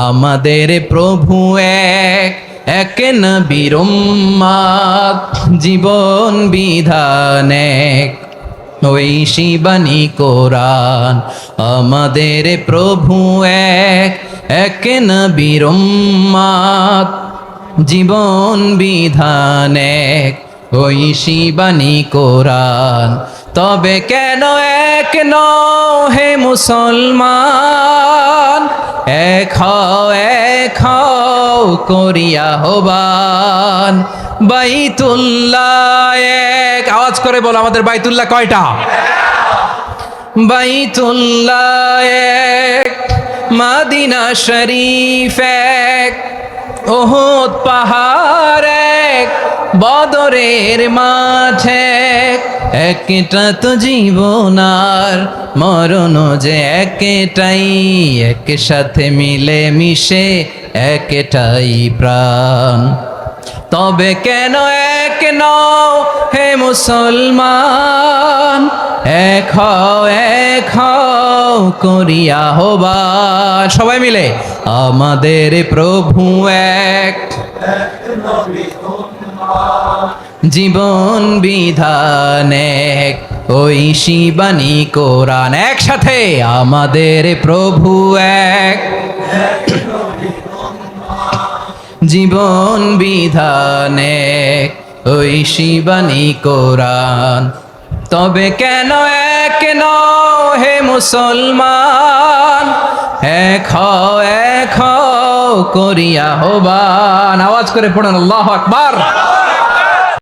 আমাদের প্রভু এক, এক নবীর উম্মত, জীবন বিধান এক, ওই শিবানী কোরআন। আমাদের প্রভু এক, এক নবীর উম্মত, জীবন বিধান এক, ওই শিবানী কোরআন। তবে কেন এক নও হে মুসলমান, এক হও করিয়া হবান। বাইতুল্লাহ এক, আওয়াজ করে বলো আমাদের বাইতুল্লাহ কয়টা? বাইতুল্লাহ এক, মদিনা শরীফ এক, উহুদ পাহাড় এক, বদরের মাঠ এক। একটা তো জীবন আর মরণ যে একটাই, একসাথে মিলে মিশে একটাই প্রাণ। তবে কেন এক নও হে মুসলমান, এক হও করিয়া হবান। সবাই মিলে আমাদের প্রভু এক, জীবন বিধান এক, ওই শিবানী কোরআন। একসাথে আমাদের প্রভু এক, জীবন বিধান এক, ওই শিবানী কোরআন। তবে কেন এক নও হে মুসলমান, এক হও করিয়া হবান। আওয়াজ করে পড়ুন আল্লাহু আকবার।